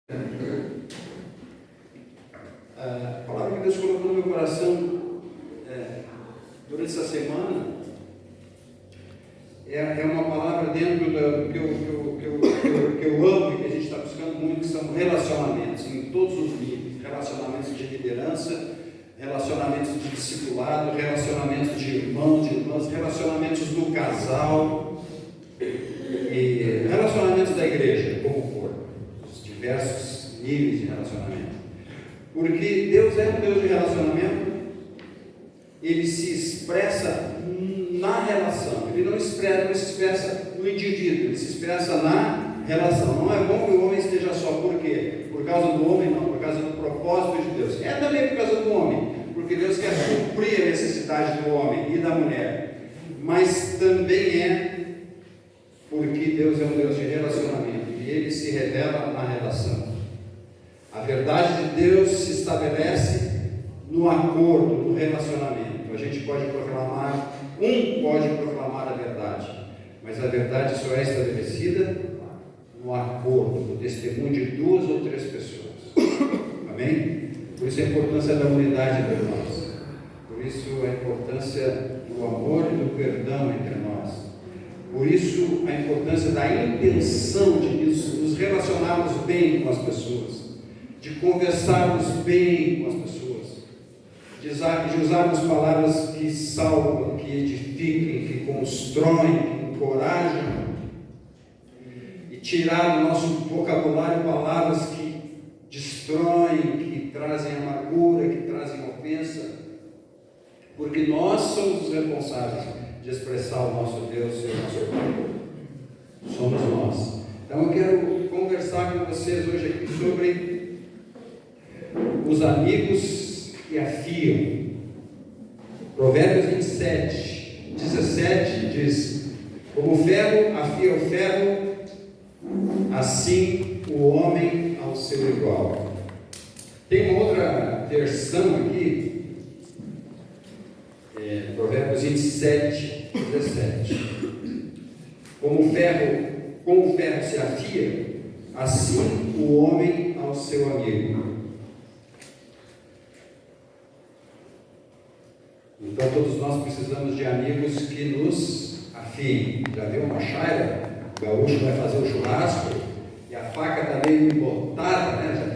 A palavra que Deus colocou no meu coração durante essa semana é uma palavra dentro do que eu amo e que a gente está buscando muito, que são relacionamentos em todos os níveis: relacionamentos de liderança, relacionamentos de discipulado, relacionamentos de irmãos, de irmãs, relacionamentos do casal e relacionamentos da igreja, como for, os diversos níveis de relacionamento. Porque Deus é um Deus de relacionamento. Ele se expressa na relação. Ele não se expressa no indivíduo, ele se expressa na relação. Não é bom que o homem esteja só. Por quê? Por causa do homem? Não, por causa do propósito de Deus. É também por causa do homem, porque Deus quer suprir a necessidade do homem e da mulher. Mas também é porque Deus é um Deus de relacionamento e Ele se revela na relação. A verdade de Deus se estabelece no acordo, no relacionamento. A gente pode proclamar, pode proclamar a verdade, mas a verdade só é estabelecida no acordo, no testemunho de 2 ou 3 pessoas. Amém? Por isso a importância da unidade entre nós. Por isso a importância do amor e do perdão entre nós. Por isso a importância da intenção de nos relacionarmos bem com as pessoas, de conversarmos bem com as pessoas, de usarmos palavras que salvam, que edifiquem, que constroem, que encorajam, e tirar do nosso vocabulário palavras que destroem, que trazem amargura, que trazem ofensa, porque nós somos os responsáveis de expressar o nosso Deus e o nosso Pai. Somos nós. Então eu quero conversar com vocês hoje aqui sobre os amigos que afiam. Provérbios 27, 17 diz: como o ferro afia o ferro, assim o homem ao seu igual. Tem uma outra versão aqui, Provérbios 27, 17. Como o ferro se afia, assim o homem ao seu amigo. Então todos nós precisamos de amigos que nos afiem. Já viu uma chaira? O gaúcho vai fazer o churrasco e a faca está meio embotada, né? Já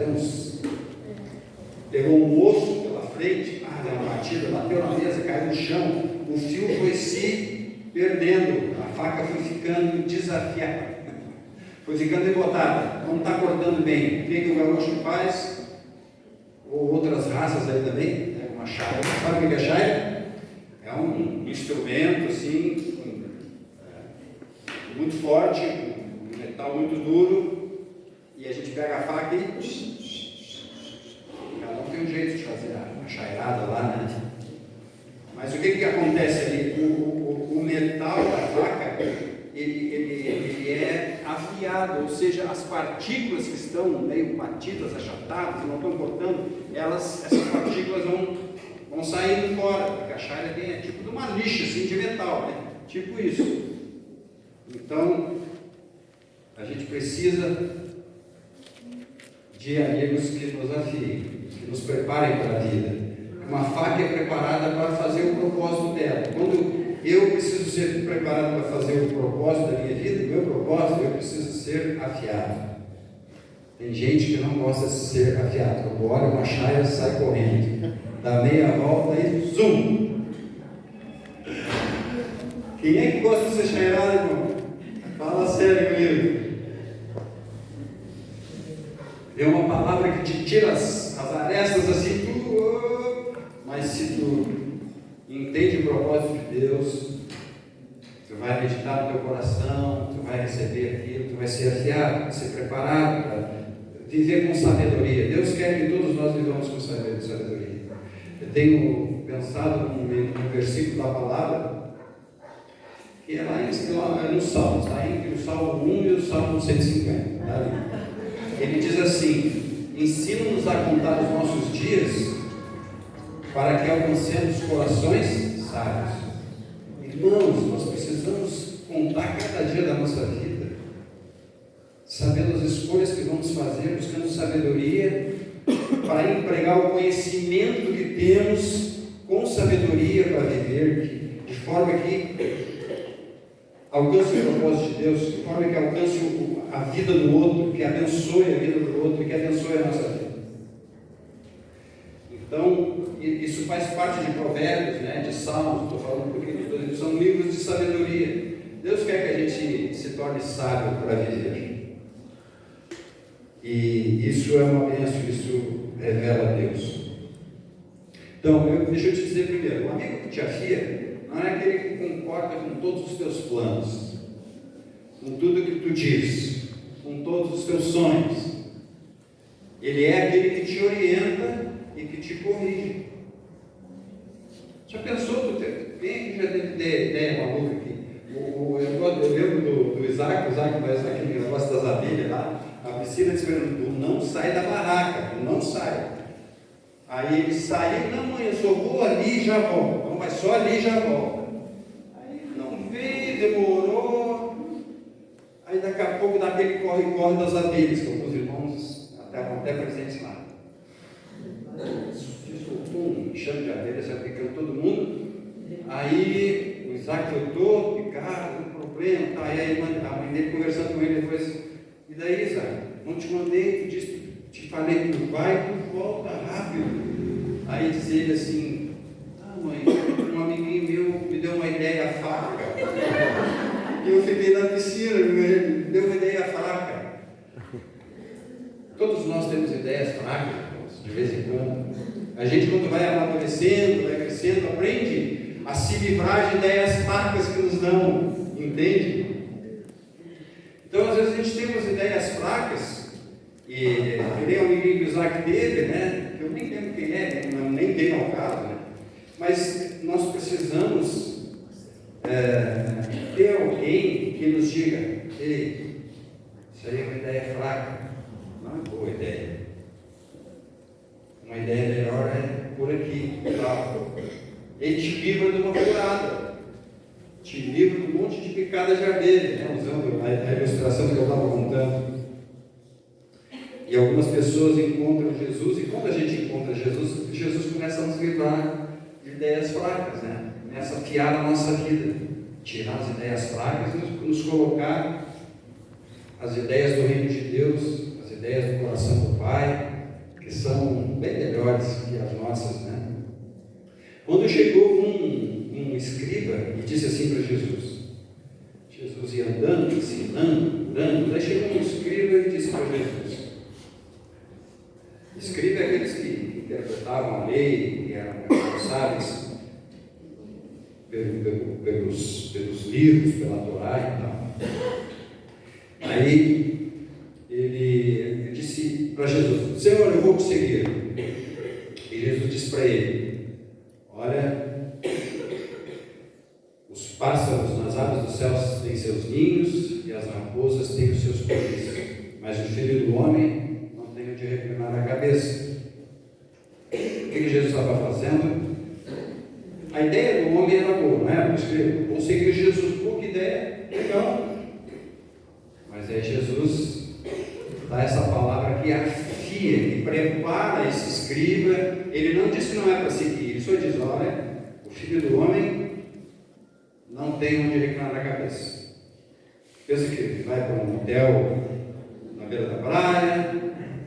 pegou um osso pela frente, deu uma batida, bateu na mesa, caiu no chão, o fio foi se perdendo, a faca foi ficando desafiada, foi ficando embotada, não está cortando bem. O que o gaúcho faz? Ou outras raças aí também, uma chaira. Sabe o que é chaira? É um instrumento assim, muito forte, um metal muito duro, e a gente pega a faca e cada um tem um jeito de fazer a chairada lá, né? Mas o que acontece ali? O metal da faca, ele é afiado, ou seja, as partículas que estão meio batidas, achatadas, e não estão cortando, essas partículas vão saindo fora, porque a chaira é tipo de uma lixa assim, de metal, né? Tipo isso. Então, a gente precisa de amigos que nos afiem, que nos preparem para a vida. Uma faca é preparada para fazer o propósito dela. Quando eu preciso ser preparado para fazer o propósito da minha vida, o meu propósito, eu preciso ser afiado. Tem gente que não gosta de ser afiado. Quando olha uma chaira, sai correndo, dá meia volta e zum! Quem é que gosta de ser chairado, irmão? Fala sério comigo. É uma palavra que te tira as arestas assim, mas se tu entende o propósito de Deus, tu vai meditar no teu coração, tu vai receber aquilo, tu vai ser afiado, vai ser preparado para viver com sabedoria. Deus quer que todos nós vivamos com sabedoria. Eu tenho pensado num versículo da palavra, que é lá no Salmo, está entre o Salmo 1 e o Salmo 150. Tá ali. Ele diz assim: ensina-nos a contar os nossos dias, para que alcancemos corações sábios. Irmãos, nós precisamos contar cada dia da nossa vida. sabendo as escolhas que vamos fazer, buscando sabedoria para empregar o conhecimento que temos com sabedoria para viver, de forma que alcance o propósito de Deus, de forma que alcance a vida do outro, que abençoe a vida do outro, que abençoe a nossa vida. Então, isso faz parte de Provérbios, né, de Salmos, estou falando porque são livros de sabedoria. Deus quer que a gente se torne sábio para viver. E isso é uma bênção, isso revela Deus. Então, deixa eu te dizer primeiro, o amigo que te afia não é aquele que concorda com todos os teus planos, com tudo que tu diz, com todos os teus sonhos. Ele é aquele que te orienta e que te corrige. Já pensou, quem já teve ideia maluca aqui? Eu lembro do Isaac que negócio das abelhas lá, a Priscila disse para ele, tu não sai da barraca, tu não sai. Aí ele saiu, não mãe, eu só vou ali e já volto. Não, mas só ali e já volta. Aí não veio, demorou. Aí daqui a pouco dá aquele corre-corre das abelhas, que alguns irmãos até presentes lá. Soltou um enxame de abelhas, saiu picando todo mundo. Aí o Isaac foi todo picado, um problema, tá? Aí a mãe dele conversando com ele depois, e daí, Isaac, não te mandei, te falei que tu vai, tu volta rápido. Aí diz ele assim, mãe, um amiguinho meu me deu uma ideia fraca. E eu fiquei na piscina, me deu uma ideia fraca. Todos nós temos ideias fracas, de vez em quando. A gente, quando vai amadurecendo, vai crescendo, aprende a se livrar de ideias fracas que nos dão, entende? Então, às vezes a gente tem umas ideias fracas, e nem o amiguinho que o Isaac teve, né? Que eu nem lembro quem é, nem tem ao caso, né? Mas nós precisamos ter alguém que nos diga, ei, isso aí é uma ideia fraca, não é boa ideia. Uma ideia melhor é por aqui, tal. Ele te livra de uma furada, te livra de um monte de picada de abelha, né? Usando a ilustração que eu estava contando. E algumas pessoas encontram Jesus, e quando a gente encontra Jesus, Jesus começa a nos livrar de ideias fracas, né? Começa a afiar a nossa vida, tirar as ideias fracas e nos colocar as ideias do reino de Deus, as ideias do coração do Pai, que são bem melhores que as nossas, né? Quando chegou um escriba e disse assim para Jesus ia andando, ensinando, curando, daí chegou um escriba e disse para Jesus, escriba é aqueles que interpretavam a lei, que eram responsáveis pelos livros, pela Torá e tal. Aí ele disse para Jesus, Senhor, eu vou te seguir. E Jesus disse para ele, olha, os pássaros nas aves dos céus têm seus ninhos e as raposas têm os seus covis, mas o filho do homem não tem onde reclinar a cabeça. O que Jesus estava fazendo? A ideia do homem era boa, não era? Vou seguir Jesus, pô, que ideia legal. Mas aí Jesus dá essa palavra que afia, que prepara esse escriba. Ele não diz que não é para seguir, ele só diz, olha, o filho do homem não tem onde reclinar a cabeça. Pensa que ele vai para um hotel na beira da praia,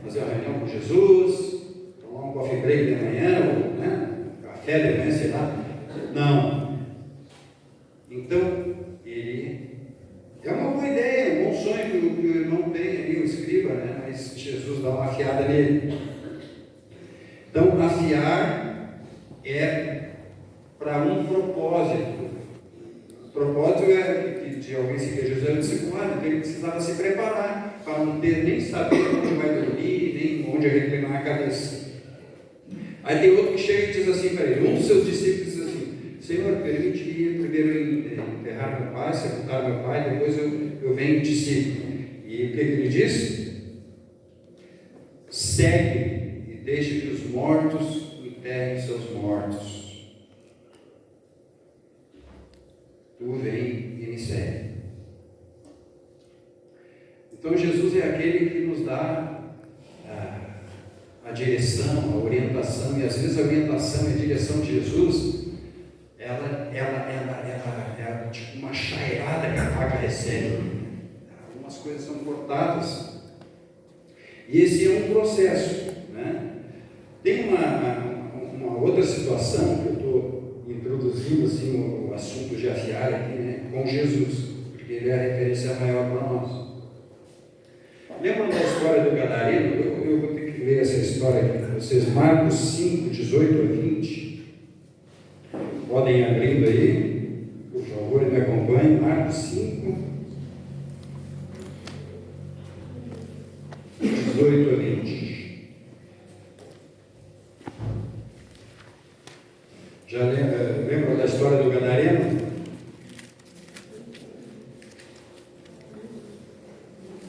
fazer uma reunião com Jesus, tomar um coffee break de manhã, ou, né, café de manhã, sei lá. Não. Então, ele é uma boa ideia, um bom sonho que o irmão tem ali, o escriba, né? Mas Jesus dá uma afiada nele. Então, afiar é para um propósito. O propósito é de alguém seguir Jesus, era discipulado, que ele precisava se preparar para não ter nem saber onde vai dormir, nem onde reclinar a cabeça. Aí tem outro que chega e diz assim para ele, um dos seus discípulos diz assim, Senhor, permite-me primeiro enterrar meu pai, sepultar meu pai, depois eu venho e te sigo. E o que ele diz? Segue e deixe que os mortos enterrem seus mortos. Tu vem e me segue. Então Jesus é aquele que nos dá a direção, a orientação, e às vezes a orientação e a direção de Jesus, ela é tipo uma chairada que a vaca recebe. Algumas coisas são cortadas. E esse é um processo, né? Tem uma outra situação que eu estou introduzindo assim, o assunto de afiar aqui, né? Com Jesus, porque ele é a referência maior para nós. Lembram da história do Gadareno? Eu vou ter que ler essa história aqui para vocês. Marcos 5, 18 a 20. Podem ir abrindo aí, por favor, e me acompanhem. Marcos 5, 18 a 20. Já lembram da história do Gadareno?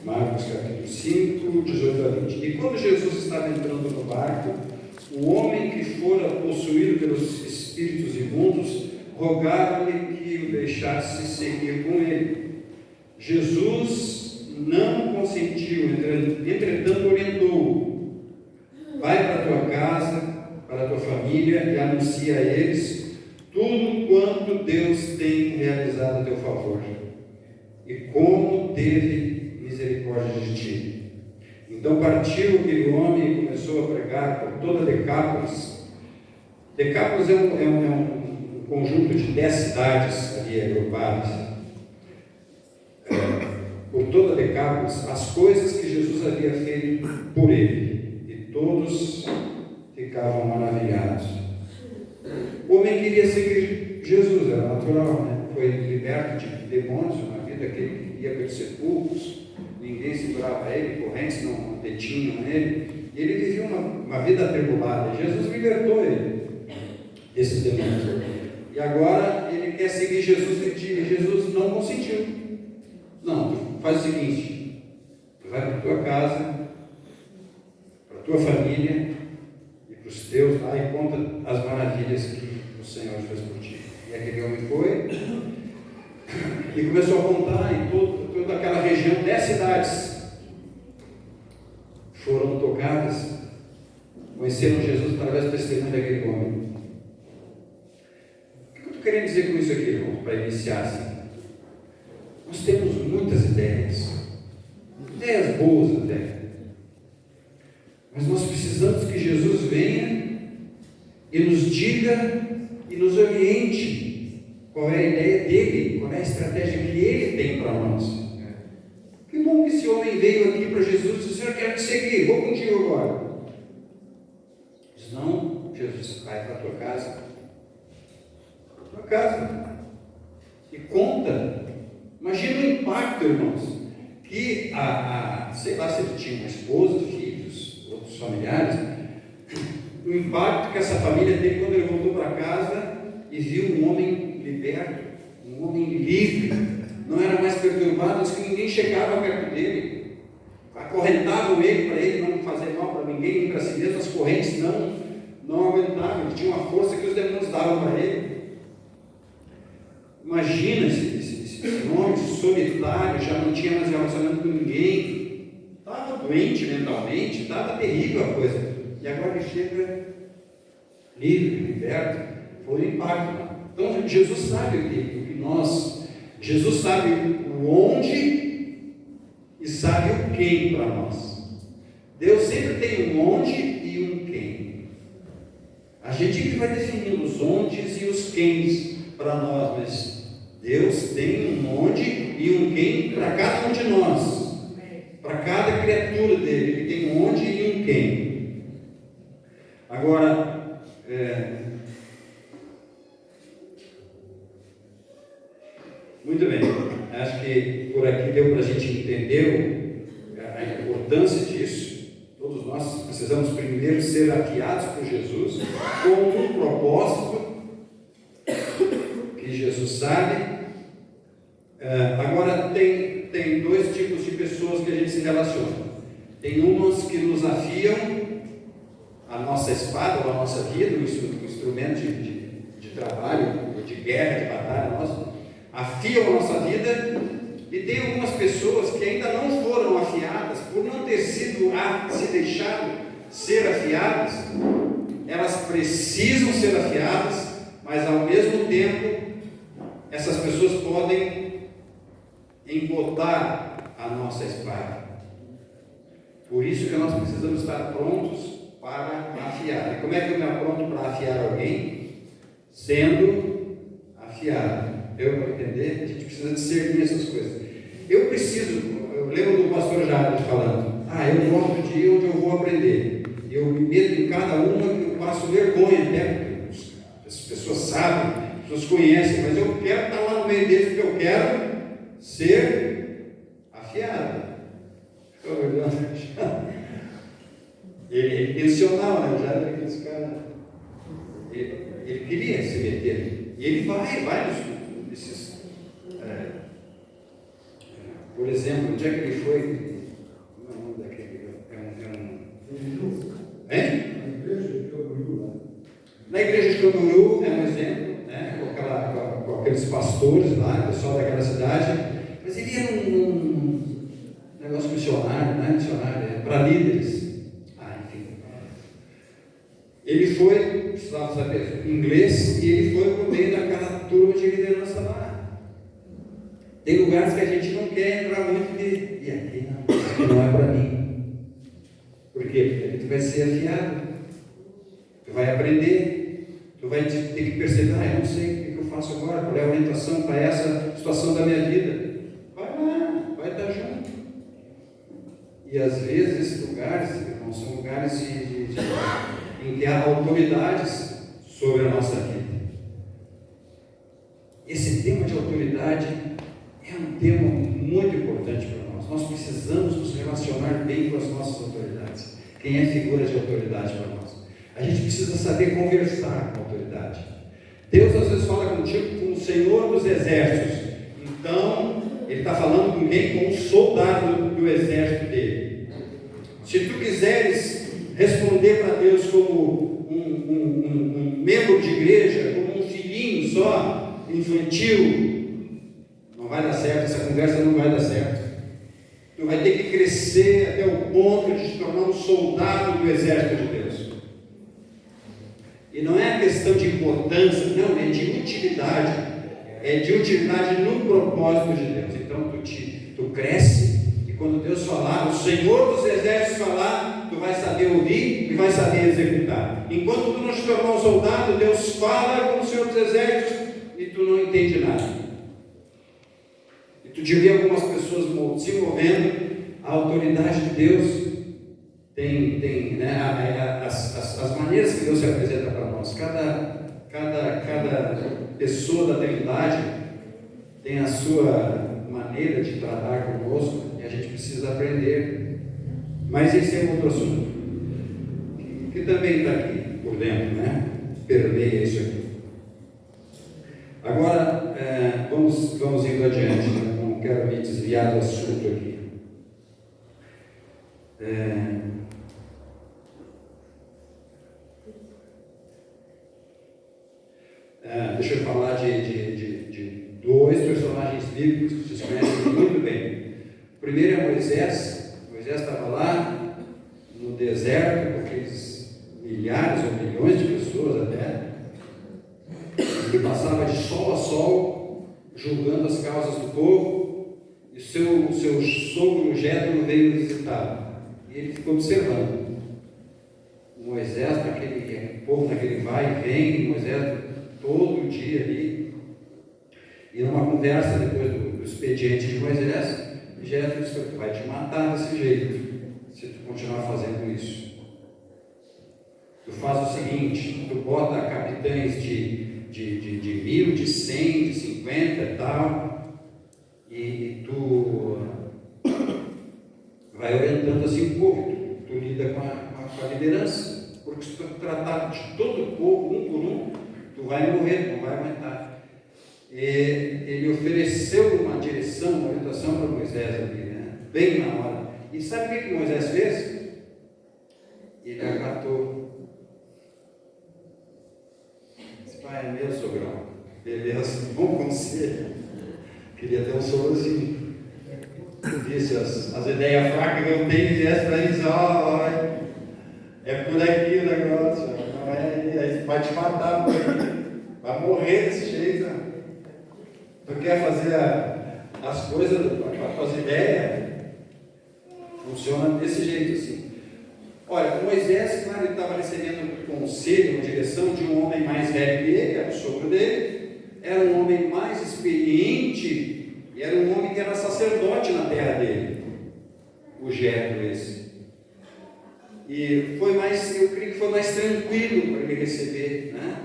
Marcos capítulo 5, 18 a 20. E quando Jesus estava entrando no barco, o homem que fora possuído pelos espíritos imundos rogava-lhe que o deixasse seguir com ele. Jesus não consentiu, entretanto orientou-o: vai para a tua casa, para a tua família, e anuncia a eles tudo quanto Deus tem realizado a teu favor, e como teve misericórdia de ti. Então partiu aquele homem e começou a pregar por toda Decápolis. Decápolis é um conjunto de 10 cidades ali agrupadas. Por toda Decápolis, as coisas que Jesus havia feito por ele, e todos ficavam maravilhados. O homem queria seguir Jesus, era natural, né? Foi liberto de demônios, uma vida que ele ia pelos sepulcros, ninguém segurava ele, correntes não detinham ele, e ele vivia uma vida atribulada. Jesus libertou ele desses demônios. E agora ele quer seguir Jesus, e Jesus não consentiu. Não, tu faz o seguinte: tu vai para a tua casa, para a tua família e para os teus lá, e conta as maravilhas que o Senhor fez por ti. E aquele homem foi e começou a contar em toda aquela região. 10 cidades foram tocadas, conheceram Jesus através do testemunho daquele homem. O que eu estou querendo dizer com isso aqui, irmão, para iniciar assim? Nós temos muitas ideias boas até, mas nós precisamos que Jesus venha e nos diga e nos oriente qual é a ideia dele, qual é a estratégia que ele tem para nós. Que bom que esse homem veio aqui para Jesus e disse: Senhor, eu quero te seguir, vou contigo agora. Diz: não, Jesus, vai para a tua casa, e conta. Imagina o impacto, irmãos, que sei lá se ele tinha uma esposa, filhos, outros familiares, o impacto que essa família teve quando ele voltou para casa e viu um homem liberto, um homem livre, não era mais perturbado, diz que ninguém chegava perto dele, acorrentavam ele para ele não fazer mal para ninguém, nem para si mesmo, as correntes não aguentavam, ele tinha uma força que os demônios davam para ele. Imagina esse homem solitário, já não tinha mais relacionamento com ninguém, estava doente mentalmente, estava terrível a coisa, e agora ele chega livre, liberto. Foi um impacto. Então Jesus sabe o que nós, Jesus sabe o onde e sabe o quem para nós. Deus sempre tem um onde e um quem. A gente que vai definindo os ondes e os quens para nós, mas Deus tem um onde e um quem para cada um de nós, para cada criatura dele. Ele tem um onde e um quem. Agora, muito bem, acho que por aqui deu para a gente entender a importância disso. Todos nós precisamos primeiro ser afiados por Jesus com um propósito que Jesus sabe. Agora tem dois tipos de pessoas que a gente se relaciona. Tem umas que nos afiam a nossa espada ou a nossa vida, um instrumento de trabalho, de guerra, de batalha nossa, afiam a nossa vida e E tem algumas pessoas que ainda não foram afiadas, por não ter sido se deixado ser afiadas. Elas precisam ser afiadas, mas ao mesmo tempo essas pessoas podem embotar a nossa espada. Por isso que nós precisamos estar prontos para afiar. E como é que eu me apronto para afiar alguém? Sendo afiado. Para entender, a gente precisa discernir essas coisas. Eu lembro do pastor Jardim falando, eu gosto de ir onde eu vou aprender. Eu me meto em cada uma que eu passo vergonha até, porque as pessoas sabem, as pessoas conhecem, mas eu quero estar lá no meio deles, porque eu quero ser afiado. Ele é intencional, né? O Jardim, esse cara, ele queria se meter. E ele vai nesses. Por exemplo, onde é que ele foi? Não é o nome daquele? Na igreja de Camboriú é um exemplo, né? Com aqueles pastores lá, o pessoal daquela cidade. Mas ele era um negócio missionário, não é missionário, para líderes. Enfim. Ele foi, precisava saber inglês, e ele foi para o meio daquela turma de liderança lá. Tem lugares que a gente não quer entrar muito e aqui não é para mim. Por quê? Porque tu vai ser afiado, tu vai aprender, tu vai ter que perceber, eu não sei o que eu faço agora, qual é a orientação para essa situação da minha vida. Vai lá, vai estar junto. E às vezes esses lugares, irmãos, são lugares em que há autoridades sobre a nossa vida. Esse tema de autoridade é um tema muito importante para nós. Nós precisamos nos relacionar bem com as nossas autoridades. Quem é figura de autoridade para nós? A gente precisa saber conversar com a autoridade. Deus às vezes fala contigo com o Senhor dos Exércitos. Então, Ele está falando com quem? Com um soldado do exército dele. Se tu quiseres responder para Deus como um membro de igreja, como um filhinho só, infantil, não vai dar certo, essa conversa não vai dar certo. Tu vai ter que crescer até o ponto de te tornar um soldado do exército de Deus. E não é questão de importância, não, é de utilidade. É de utilidade no propósito de Deus. Então tu cresce, e quando Deus falar, o Senhor dos Exércitos falar, tu vai saber ouvir e vai saber executar. Enquanto tu não te tornar um soldado, Deus fala com o Senhor dos Exércitos e tu não entende nada. Tu te vê algumas pessoas se movendo, a autoridade de Deus tem né, as maneiras que Deus se apresenta para nós. Cada pessoa da Trindade tem a sua maneira de tratar conosco, e a gente precisa aprender. Mas esse é um outro assunto, que também está aqui por dentro, né? Permeia isso aqui. Agora, vamos indo adiante, né? Não quero me desviar do assunto aqui. Deixa eu falar de dois personagens bíblicos que vocês conhecem muito bem. O primeiro é Moisés. Moisés estava lá no deserto com aqueles milhares ou milhões de pessoas até. Ele passava de sol a sol, julgando as causas do povo, e seu sogro Jétro veio visitá-lo. E ele ficou observando. Moisés, o povo naquele vai e vem, e Moisés todo dia ali. E numa conversa depois do expediente de Moisés, Jétro disse: tu vai te matar desse jeito, se tu continuar fazendo isso. Tu faz o seguinte, tu bota capitães de 1000, de 100, de 50 e tal, e tu vai orientando assim o povo, tu lida com a liderança, porque se tu tratar de todo o povo, um por um, tu vai morrer, não vai aguentar. E ele ofereceu uma direção, uma orientação para Moisés ali, né? Bem na hora. E sabe o que Moisés fez? Ele acatou. Pai, meu sogrão, beleza, bom conselho. Queria ter um sogro assim. se as ideias fracas que eu tenho viessem para eles, é por aqui o negócio, não é, vai te matar por aí, vai morrer desse jeito. Tu quer fazer as coisas com as tuas ideias? Funciona desse jeito assim. Olha, Moisés, claro, ele estava recebendo conselho, direção de um homem mais velho que ele, era o sogro dele, era um homem mais experiente, e era um homem que era sacerdote na terra dele, o Jetro esse. E foi mais, eu creio que foi mais tranquilo para ele receber, né?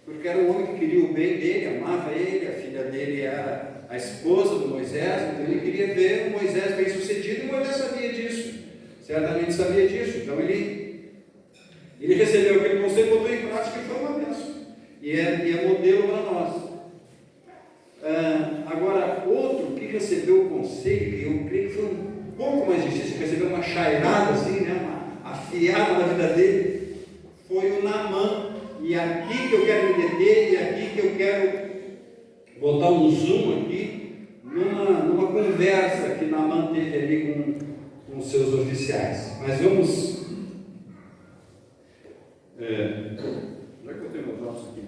Porque era um homem que queria o bem dele, amava ele, a filha dele era a esposa do Moisés, então ele queria ver o Moisés bem sucedido, e Moisés sabia disso, certamente sabia disso, então ele recebeu aquele conselho, botou em prática e foi uma bênção, e é modelo para nós. Agora, outro que recebeu o conselho, que eu creio que foi um pouco mais difícil, recebeu uma chairada assim, né, uma afiada na vida dele, foi o Naamã. E aqui que eu quero me deter, e aqui que eu quero botar um zoom aqui, numa conversa que Naamã teve ali com os seus oficiais. Mas vamos. Já que eu tenho meus notas aqui.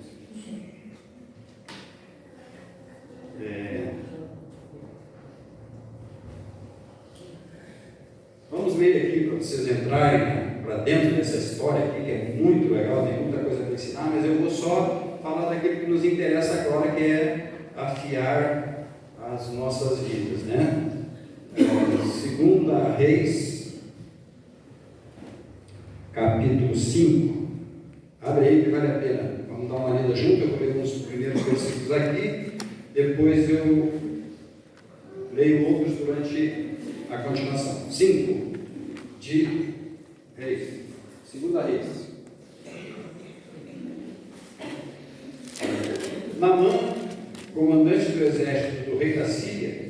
Vamos ler aqui para vocês entrarem para dentro dessa história aqui, que é muito legal, tem muita coisa para ensinar, mas eu vou só falar daquilo que nos interessa agora, que é afiar as nossas vidas, né? Segunda Reis, capítulo 5. Abre aí que vale a pena. Vamos dar uma lida junto. Eu vou ler os primeiros versículos aqui, depois eu leio outros durante a continuação. 5 de Reis. Segunda Reis. Naamã, comandante do exército do rei da Síria,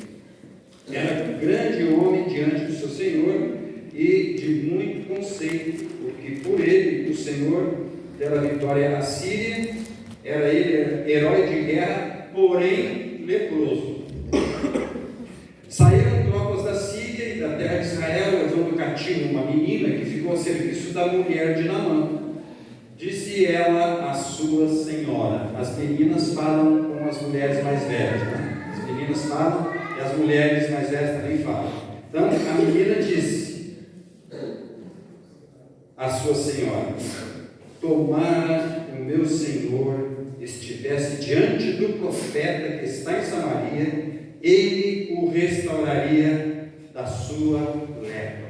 era um grande homem diante do seu senhor e de muito conceito, porque por ele o Senhor dera vitória à Síria. Era ele herói de guerra, porém leproso. Saíram tropas da Síria e da terra de Israel, levando cativo uma menina que ficou a serviço da mulher de Naamã. Disse ela à sua senhora. As meninas falam com as mulheres mais velhas, né? As meninas falam e as mulheres mais velhas também falam. Então a menina disse à sua senhora: tomara o meu senhor estivesse diante do profeta que está em Samaria, ele o restauraria da sua lepra.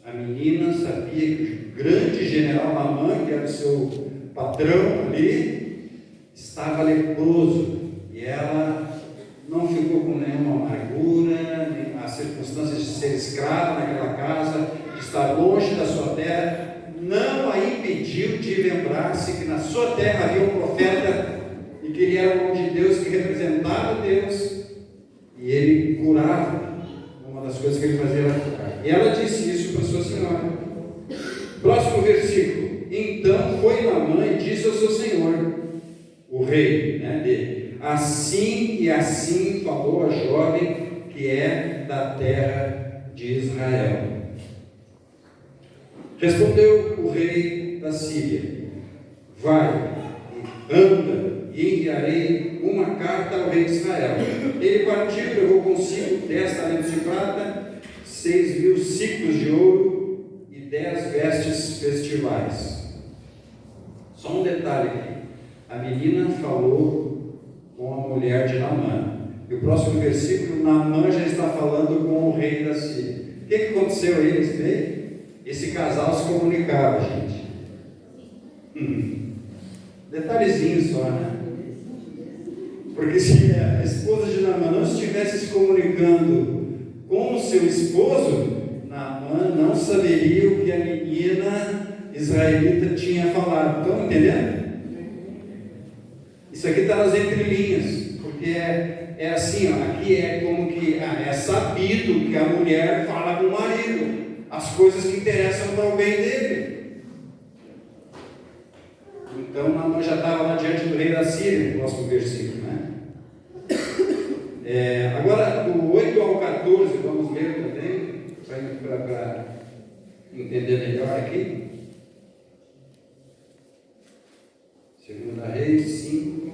A menina sabia que o grande general Naamã, que era o seu patrão ali, estava leproso, e ela não ficou com nenhuma amargura, nem as circunstâncias de ser escrava naquela casa, de estar longe da sua terra, não a impediu de lembrar-se que na sua terra havia um profeta, e que ele era o homem de Deus, que representava Deus, e ele curava. Uma das coisas que ele fazia era curar. E ela disse isso para sua senhora. Próximo versículo. Então foi Naamã e disse ao seu senhor, o rei, né, dele: assim e assim falou a jovem que é da terra de Israel. Respondeu o rei da Síria: vai, anda, e enviarei uma carta ao rei de Israel. Ele partiu e levou consigo 10 talentos de prata, 6.000 ciclos de ouro e 10 vestes festivais. Só um detalhe aqui: a menina falou com a mulher de Naamã, e o próximo versículo, Naamã já está falando com o rei da Síria. O que aconteceu aí nesse meio? Esse casal se comunicava, gente. Detalhezinho só, né? Porque se a esposa de Naamã não estivesse se comunicando com o seu esposo, Naamã não saberia o que a menina israelita tinha falado. Estão entendendo? Isso aqui está nas entrelinhas, porque é assim, ó, aqui é como que é sabido que a mulher fala com o marido as coisas que interessam para o bem dele. Então Naamã já estava lá diante do rei da Síria, no próximo versículo, né? Agora, do 8 ao 14 entender melhor aqui. 2 Reis 5,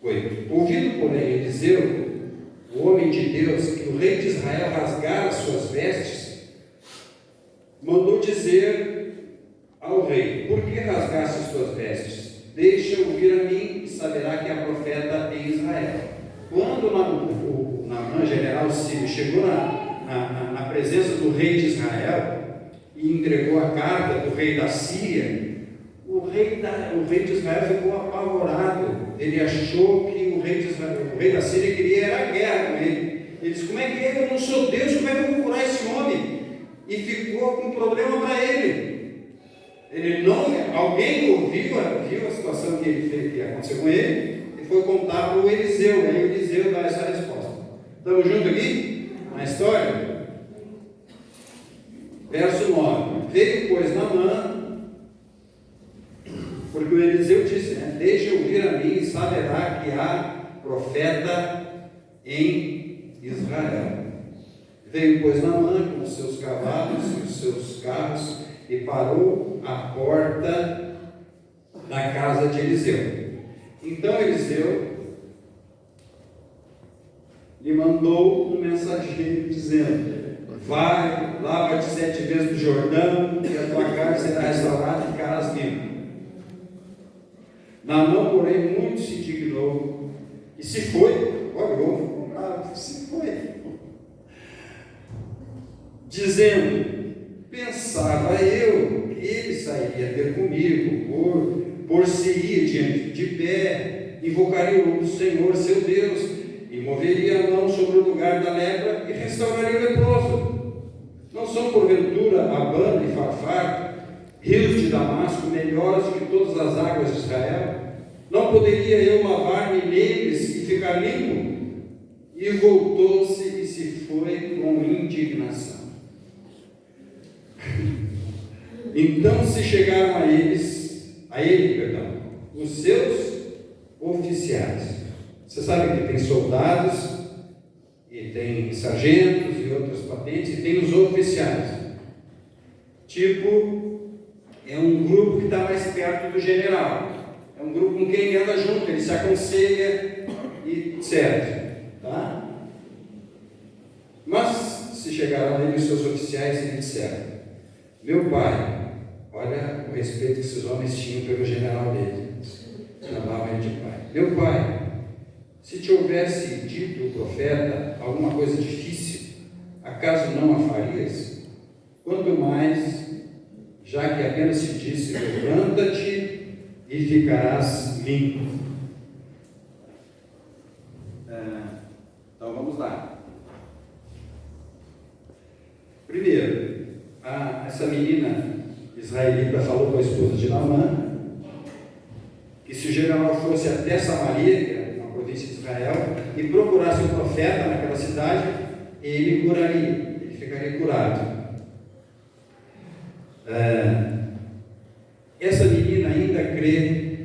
8. Ouvindo, porém, Eliseu, o homem de Deus, que o rei de Israel rasgara suas vestes, mandou dizer ao rei: por que rasgaste as tuas vestes? Deixa ouvir a mim e saberá que há profeta em Israel. Quando o Naamã, general sírio, chegou na presença do rei de Israel e entregou a carta do rei da Síria, o rei de Israel ficou apavorado. Ele achou que o rei da Síria queria era a guerra com ele. Ele disse: como é que eu não sou Deus, como é que eu vou curar esse homem? E ficou com um problema para ele. Alguém viu a situação que aconteceu com ele e foi contar para o Eliseu. Aí o Eliseu dá essa resposta. Estamos juntos aqui na história? Verso 9. Veio, pois, Naamã, porque o Eliseu disse, deixa ouvir a mim e saberá que há profeta em Israel. Veio, pois, Naamã com os seus cavalos e os seus carros e parou à porta da casa de Eliseu. Então Eliseu lhe mandou um mensageiro dizendo: vai, lava-te 7 vezes no Jordão, e a tua carne será restaurada e ficarás limpo. Naamã, porém, muito se indignou e se foi, olhou, se foi, dizendo: pensava eu que ele sairia ter comigo, por-se-ia diante de pé, invocaria o Senhor seu Deus, e moveria a mão sobre o lugar da lepra e restauraria o leproso. Não são porventura Abana e Farfar, rios de Damasco, melhores que todas as águas de Israel? Não poderia eu lavar-me neles e ficar limpo? E voltou-se e se foi com indignação. Então se chegaram a ele, os seus oficiais. Você sabe que tem soldados, e tem sargentos e outras patentes, e tem os oficiais. É um grupo que está mais perto do general. É um grupo com quem ele anda junto, ele se aconselha, etc. Tá? Mas se chegaram a ele os seus oficiais e lhe disseram: meu pai, olha o respeito que esses homens tinham pelo general dele, chamavam ele de pai. Meu pai, se te houvesse dito o profeta alguma coisa difícil, acaso não a farias? Quanto mais, já que apenas se disse: levanta-te e ficarás limpo. Então vamos lá. Primeiro, essa menina israelita falou com a esposa de Naamã que se o general fosse até Samaria, que é uma província de Israel, e procurasse um profeta naquela cidade, ele curaria, ele ficaria curado. Essa menina ainda crê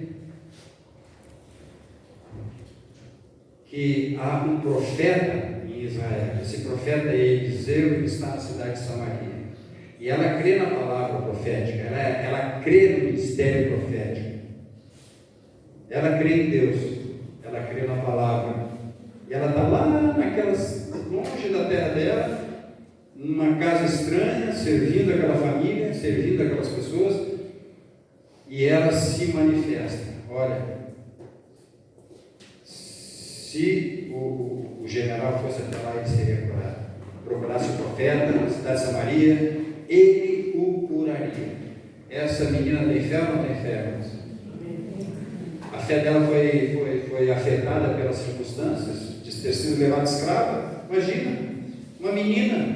que há um profeta em Israel. Esse profeta é Eliseu, ele está na cidade de Samaria. E ela crê na palavra profética, ela crê no ministério profético. Ela crê em Deus, ela crê na palavra. E ela está lá longe da terra dela, numa casa estranha, servindo aquela família, servindo aquelas pessoas, e ela se manifesta. Olha, se o general fosse até lá, ele seria curado. Procurasse o profeta na cidade de Samaria, ele o curaria. Essa menina tem fé ou não tem fé? A fé dela foi afetada pelas circunstâncias de ter sido levada escrava. Imagina, uma menina,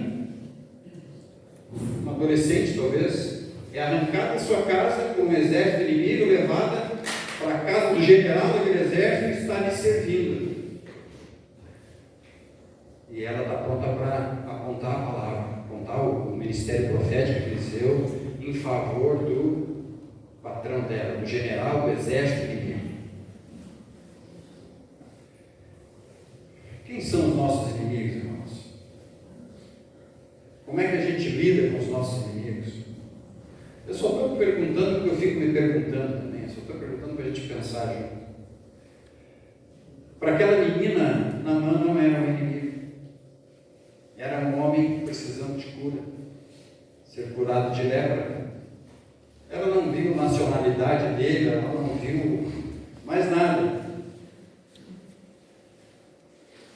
uma adolescente talvez, é arrancada da sua casa com um exército inimigo, levada para a casa do general daquele exército que está lhe servindo. E ela está pronta para apontar a palavra, apontar o ministério profético que Eliseu em favor do patrão dela, do general do exército inimigo. Quem são os nossos inimigos, irmãos? Como é que a gente lida com os nossos inimigos? Eu só estou perguntando porque eu fico me perguntando também. Eu só estou perguntando para a gente pensar junto. Para aquela menina, Naamã não era um inimigo. Era um homem precisando de cura, ser curado de lepra. Ela não viu a nacionalidade dele, ela não viu mais nada.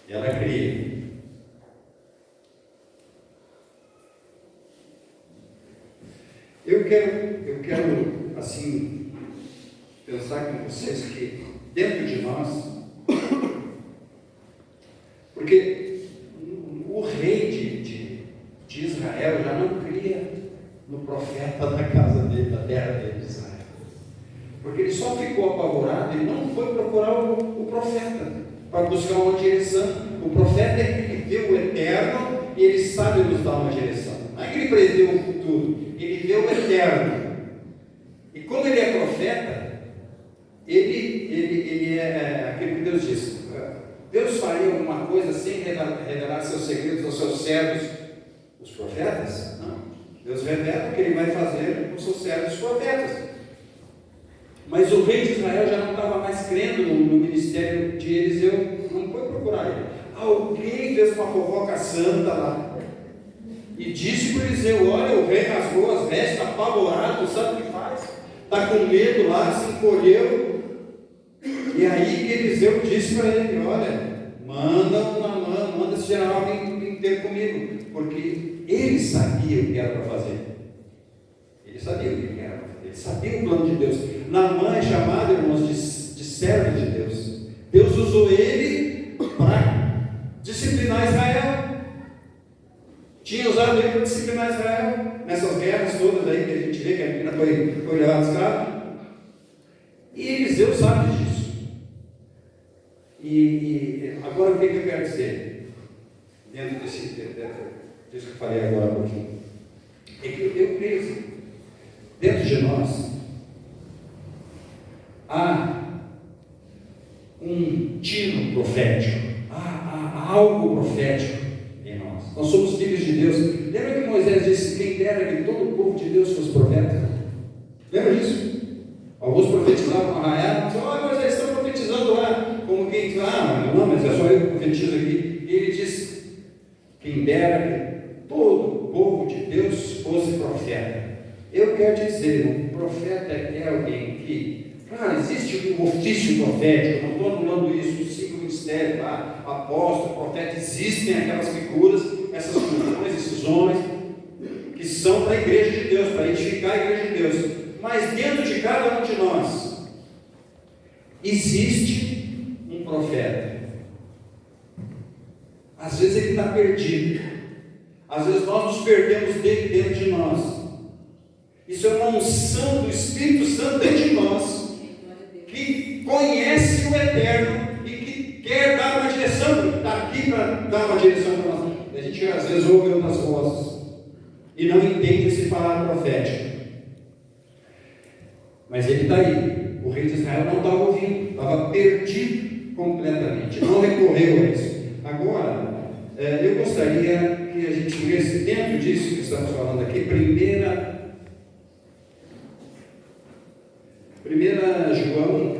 Ela cria. Eu quero assim, pensar com vocês que dentro de nós, porque o rei de Israel já não cria no profeta da casa dele, da terra dele, de Israel. Porque ele só ficou apavorado, ele não foi procurar o profeta para buscar uma direção. O profeta é que vê o eterno e ele sabe nos dar uma direção. Não é que ele prevê o futuro, ele vê o eterno. E como ele é profeta, ele é aquilo que Deus disse. Deus faria alguma coisa sem revelar seus segredos aos seus servos, os profetas? Não. Deus revela o que ele vai fazer com seus servos, os profetas. Mas o rei de Israel já não estava mais crendo no ministério de Eliseu, não foi procurar ele. Alguém fez uma fofoca santa lá e disse para Eliseu: olha, o rei rasgou as vestes, está apavorado, não sabe o que faz, está com medo lá, se encolheu. E aí que Eliseu disse para ele: olha, manda esse general vir ter comigo, porque ele sabia o que era para fazer. Ele sabia o que era para fazer, ele sabia o plano de Deus. Naamã é chamado, irmãos, de servo de Deus. Deus usou ele para disciplinar Israel. Tinha usado ele para disciplinar Israel nessas guerras todas aí que a gente vê que a menina foi levada escrava. E Eliseu sabe disso. E agora o que eu quero dizer dentro disso que eu falei agora um pouquinho? É que eu creio assim, dentro de nós há um tino profético, há algo profético em nós. Nós somos filhos de Deus. Lembra que Moisés disse: quem dera que todo o povo de Deus fosse profeta? Lembra disso? Alguns profetizavam no arraial, falavam: Moisés, estão profetizando lá, como quem diz: não, mas é só eu que profetizo aqui. E ele disse: quem dera que todo o povo de Deus fosse profeta. Eu quero te dizer, um profeta é alguém que, claro, existe um ofício profético, não estou anulando isso, os 5 mistérios lá, apóstolo, profeta, existem aquelas figuras, essas funções, esses homens, que são para a igreja de Deus, para edificar a igreja de Deus. Mas dentro de cada um de nós existe um profeta. Às vezes ele está perdido, às vezes nós nos perdemos dele dentro de nós. Isso é uma unção do Espírito Santo dentro de nós, que conhece o eterno e que quer dar uma direção, está aqui para dar uma direção para nós. A gente às vezes ouve outras vozes e não entende esse falar profético. Mas ele está aí. O rei de Israel não estava ouvindo, estava perdido completamente, não recorreu a isso. Agora, eu gostaria que a gente visse dentro disso que estamos falando aqui, 1 João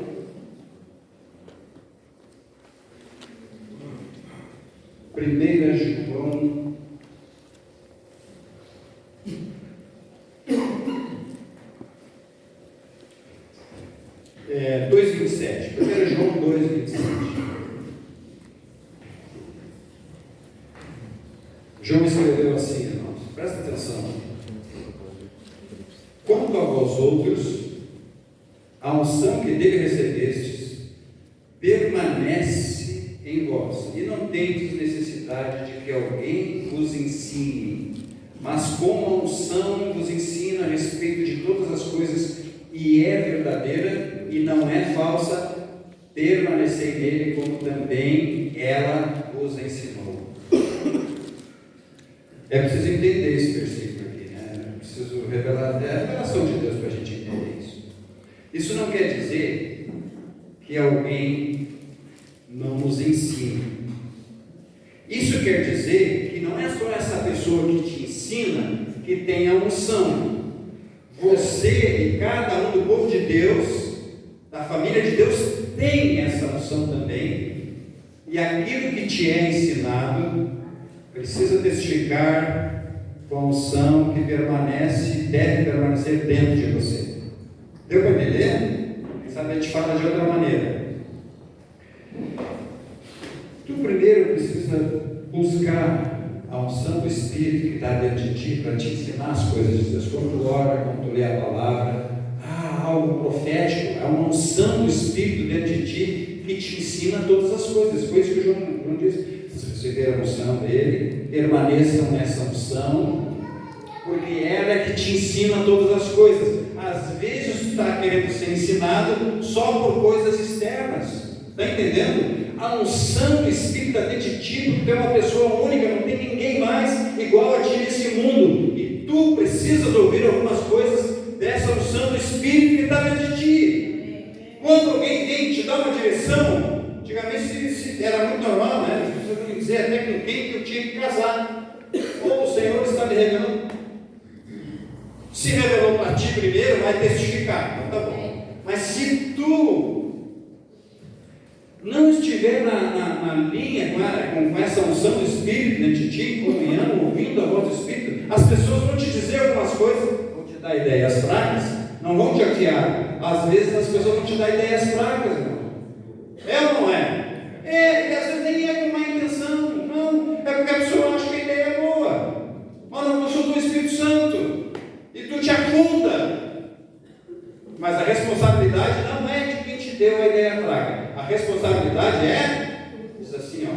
2,27. 1 João 2,27. João escreveu assim, irmãos, presta atenção. Quanto a vós outros, a unção que dele recebestes permanece em vós, e não tendes necessidade de que alguém vos ensine, mas como a unção vos ensina a respeito de todas as coisas, e é verdadeira e não é falsa, permanecei nele, como também ela vos ensinou. É preciso entender esse versículo aqui, né? É preciso revelar até a revelação de Deus para a gente entender isso. Isso não quer dizer que alguém não nos ensine. Isso quer dizer que não é só essa pessoa que te ensina que tem a unção. Você e cada um do povo de Deus, da família de Deus, tem essa unção também, e aquilo que te é ensinado precisa testificar com a unção que permanece e deve permanecer dentro de você. Deu para entender? Quem sabe a gente fala de outra maneira. Tu primeiro precisa buscar a unção do Espírito que está dentro de ti para te ensinar as coisas de Deus. Quando tu ora, quando tu lê a palavra, há algo profético, há uma unção do Espírito dentro de ti que te ensina todas as coisas. Foi isso que o João disse. Se você ter a unção dele, permaneçam nessa unção, porque ela é que te ensina todas as coisas. Às vezes tu está querendo ser ensinado só por coisas externas. Está entendendo? A unção do Espírito está dentro de ti, porque tu é uma pessoa única, não tem ninguém mais igual a ti nesse mundo. E tu precisas ouvir algumas coisas dessa unção do Espírito que está dentro de ti. Quando alguém vem te dar uma direção, antigamente era muito normal, né? As pessoas vão dizer até com quem que eu tinha que casar. Ou o Senhor está me revelando. Se revelou para ti primeiro, vai testificar. Então tá bom. Mas se tu não estiver na linha com essa unção do Espírito dentro de ti, comunhão, ouvindo a voz do Espírito, as pessoas vão te dizer algumas coisas, vão te dar ideias fracas, não vão te afiar. Às vezes as pessoas vão te dar ideias fracas, irmão. É ou não é? É, e às vezes nem é com má intenção, não, é porque a pessoa acha que a ideia é boa. Mas não sou do Espírito Santo, e tu te afunda. Mas a responsabilidade não é de quem te deu a ideia fraca. A responsabilidade diz assim,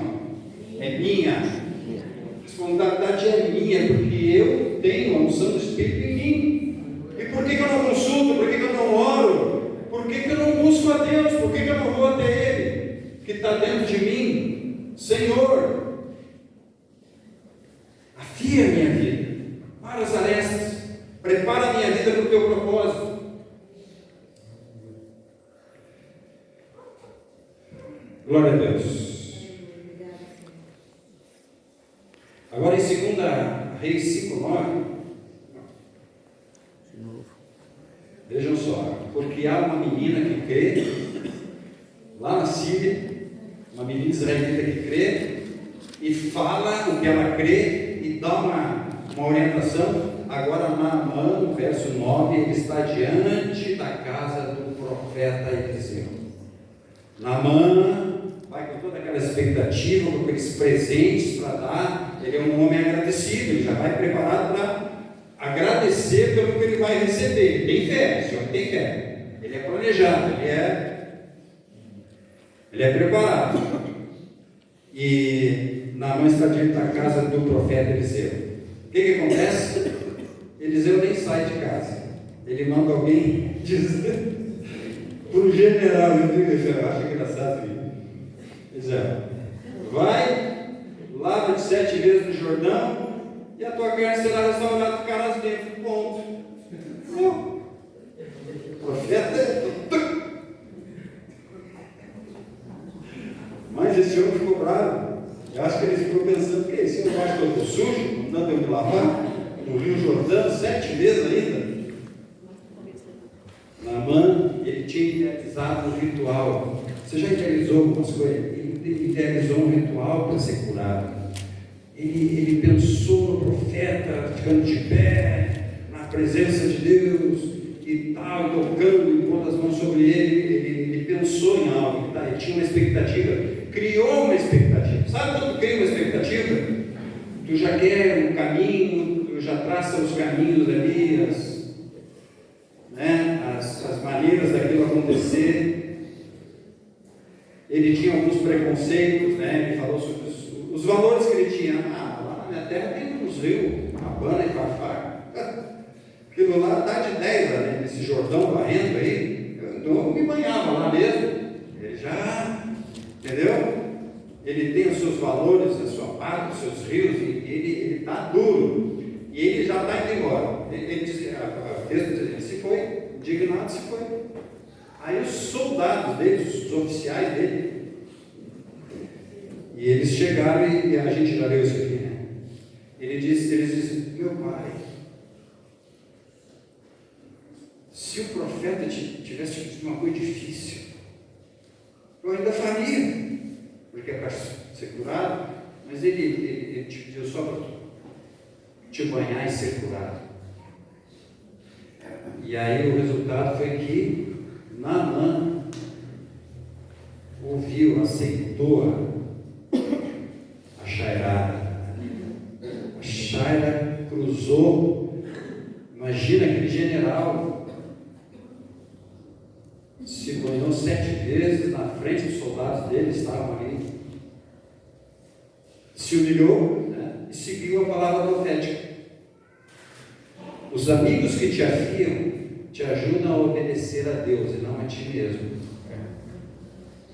é minha. A responsabilidade é minha, porque eu tenho a unção do Espírito em mim. E por que eu não consulto? Por que eu não oro? Por que eu não busco a Deus? Por que eu não vou até Ele, que está dentro de mim? Senhor, afia a minha vida para as arestas, prepara a minha vida para o teu propósito. Glória a Deus. Agora em 2 Reis 5:9, vejam só, porque há uma menina que crê, lá na Síria, uma menina israelita que crê, e fala o que ela crê, e dá uma orientação. Agora Naamã, no verso 9, ele está diante da casa do profeta Eliseu. Naamã vai com toda aquela expectativa, com aqueles presentes para dar. Ele é um homem agradecido, ele já vai preparado para agradecer pelo que ele vai receber. Ele tem fé, esse homem tem fé. Ele é planejado, ele é preparado. E Naamã está diante da casa do profeta Eliseu. O que acontece? Eliseu nem sai de casa. Ele manda alguém dizer para o general, eu acho engraçado isso. Vai, lava-te 7 vezes no Jordão, e a tua carne será restaurada, ficarás dentro. Ponto. Não. O profeta. Mas esse homem ficou bravo. Eu acho que ele ficou pensando: que esse homem acha que eu estou sujo, não eu me lavar no Rio Jordão 7 vezes ainda. Naamã, ele tinha idealizado um ritual. Você já idealizou algumas coisas? Ele idealizou um ritual para ser curado. Ele pensou no profeta ficando de pé, na presença de Deus, e tal, tocando, e pondo as mãos sobre ele. Ele pensou em algo, tá? Ele tinha uma expectativa, criou uma expectativa. Sabe quando tu cria uma expectativa? Tu já quer um caminho, tu já traça os caminhos ali, as maneiras daquilo acontecer. Ele tinha alguns preconceitos, ele falou sobre os valores que ele tinha. Lá na minha terra tem uns rios, Abana e Farfar. Aquilo lá dá de 10, nesse Jordão varrendo aí. Eu me banhava lá mesmo. Ele já, entendeu? Ele tem os seus valores, a sua parte, os seus rios, e ele está duro. E ele já está indo embora. Ele se foi, indignado se foi. Aí os soldados dele, os oficiais dele, e eles chegaram, e a gente já leu isso aqui, eles dizem: meu pai, Se o profeta tivesse tido uma coisa difícil, eu ainda faria, porque é para ser curado, mas ele te pediu só para te banhar e ser curado. E aí o resultado foi que Naamã ouviu, aceitou a chairada. A chaira cruzou. Imagina aquele general se banhou 7 vezes na frente dos soldados dele, estavam ali. Se humilhou, né, e seguiu a palavra profética. Os amigos que te afiam te ajudam a obedecer a Deus e não a ti mesmo.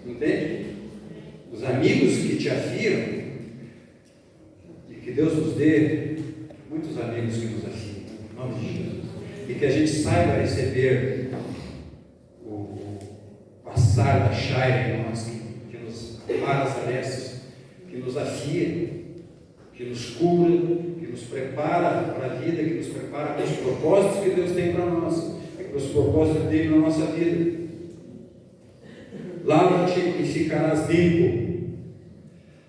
Entende? Os amigos que te afiam, e que Deus nos dê muitos amigos que nos afiam, em nome de Jesus, e que a gente saiba receber o passar da chaira em nós, que nos para as arestas, que nos afia, que nos cura, que nos prepara para a vida, que nos prepara para os propósitos que Deus tem para nós, para os propósitos dele na nossa vida. Lava-te e ficarás limpo.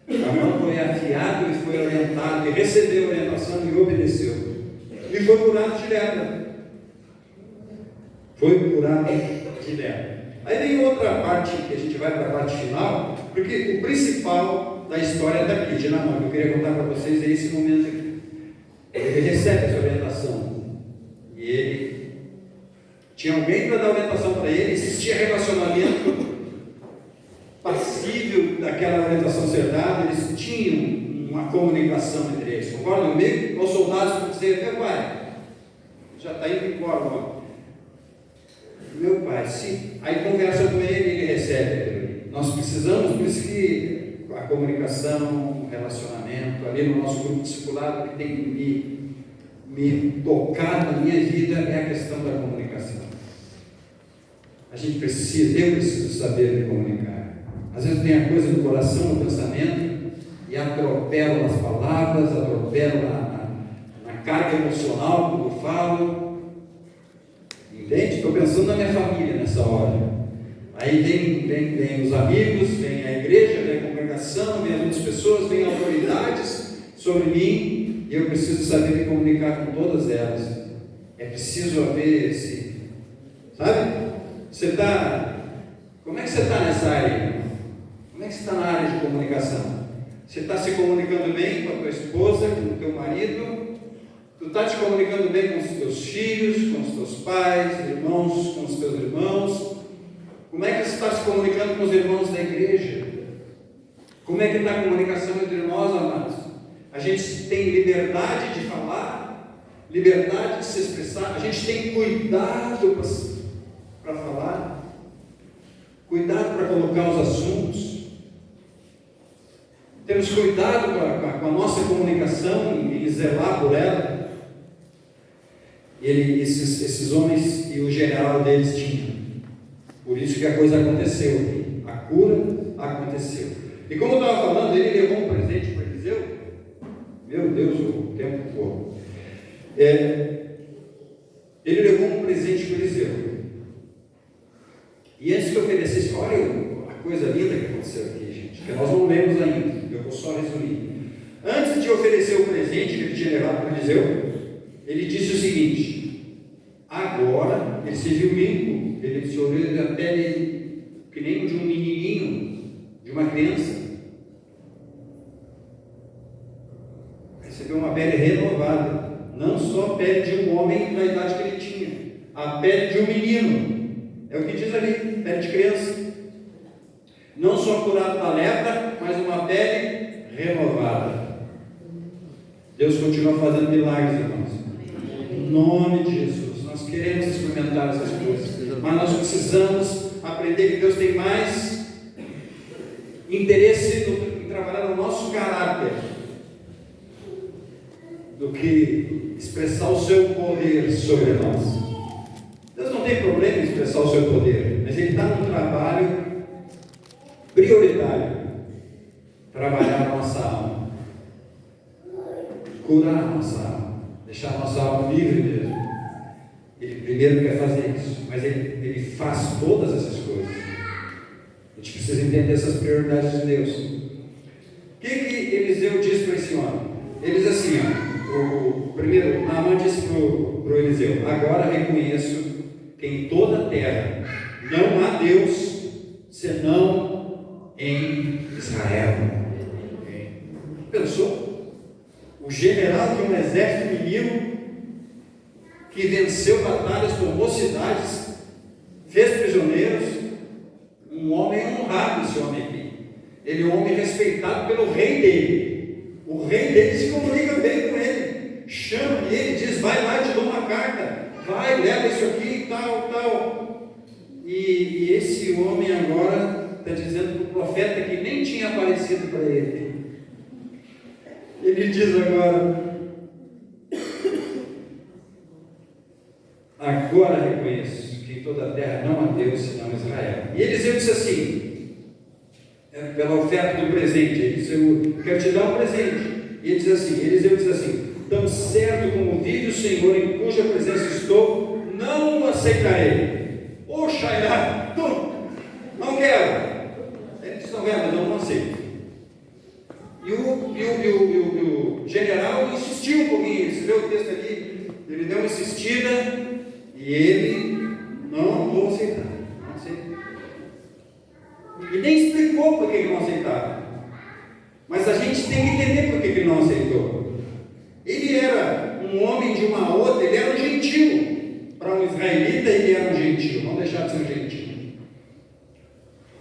Naamã foi afiado e foi orientado, e recebeu a orientação e obedeceu. E foi curado de lepra. Foi curado de lepra. Aí vem outra parte, que a gente vai para a parte final, porque o principal da história está aqui, de Naamã, que eu queria contar para vocês, é esse momento aqui. Ele recebe essa orientação. E ele tinha alguém para dar orientação para ele, existia relacionamento passível daquela orientação ser dada, eles tinham uma comunicação entre eles. Concordam comigo? Os soldados vão dizer: meu pai, já está indo embora, ó. Meu pai, sim. Aí conversa com ele, ele recebe aquilo ali. Nós precisamos, por isso que a comunicação, o relacionamento, ali no nosso grupo discipulado, que tem me tocado na minha vida é a questão da comunicação. A gente precisa, eu preciso saber me comunicar. Às vezes tem a coisa no coração, no pensamento, e atropelo as palavras, atropelo na carga emocional quando eu falo. Entende? Estou pensando na minha família nessa hora. Aí vem os amigos, vem a igreja, vem a congregação, vem as outras pessoas, vem autoridades sobre mim, e eu preciso saber me comunicar com todas elas. É preciso haver esse, sabe? Como é que você está nessa área? Como é que você está na área de comunicação? Você está se comunicando bem com a tua esposa, com o teu marido? Tu está te comunicando bem com os teus filhos, com os teus pais, irmãos, com os teus irmãos? Como é que você está se comunicando com os irmãos da igreja? Como é que está a comunicação entre nós, amados? A gente tem liberdade de falar, liberdade de se expressar, a gente tem cuidado para falar, cuidado para colocar os assuntos, temos cuidado com a nossa comunicação e zelar por ela. Esses homens e o general deles tinham, por isso que a coisa aconteceu, a cura aconteceu. E como eu estava falando, ele levou um presente para Eliseu. Meu Deus, o tempo voa. Ele levou um presente para Eliseu. E antes que eu oferecesse, olha a coisa linda que aconteceu aqui, gente, que nós não lemos ainda, eu vou só resumir. Antes de oferecer o presente que ele tinha levado para Eliseu, ele disse o seguinte: agora ele se viu limpo, ele se olhou da pele que nem de um menininho, de uma criança. Recebeu uma pele renovada, não só a pele de um homem da idade que ele tinha, a pele de um menino. É o que diz ali, pele de criança. Não só curado da lepra, mas uma pele renovada. Deus continua fazendo milagres, irmãos. Em nome de Jesus. Nós queremos experimentar essas coisas, mas nós precisamos aprender que Deus tem mais interesse em trabalhar no nosso caráter do que expressar o seu poder sobre nós. Deus não tem problema em expressar o seu poder, mas Ele está num trabalho prioritário, trabalhar a nossa alma, curar a nossa alma, deixar a nossa alma livre mesmo. Ele primeiro quer fazer isso, mas ele faz todas essas coisas. A gente precisa entender essas prioridades de Deus. O que Eliseu diz para esse homem? Ele diz assim, primeiro, Naamã disse para o Eliseu: agora reconheço que em toda a terra não há Deus senão em Israel. Pensou? O general de um exército inimigo que venceu batalhas, tomou cidades, fez prisioneiros, um homem honrado, esse homem aqui. Ele é um homem respeitado pelo rei dele. O rei dele se comunica bem com ele, chama ele, diz: vai lá, te dou uma carta, vai, leva isso aqui e tal. E esse homem agora está dizendo para o profeta que nem tinha aparecido para ele. Ele diz agora reconheço que em toda a terra não há Deus senão Israel. E Eliseu disse assim, pela oferta do presente, ele disse: eu quero te dar um presente. E Eliseu diz assim: tão certo como vive o Senhor em cuja presença estou, não o aceitarei. Ô Shairá, não quero. Ele disse: não quero, mas eu não aceito. E o general insistiu um pouquinho. Você vê o texto ali, ele deu uma insistida e ele: não vou aceitar, não aceito. E nem explicou por que ele não aceitava. Mas a gente tem que entender por que ele não aceitou. Ele era um homem de uma outra, ele era um gentio. Para um israelita, ele era um gentio, não deixar de ser um gentio.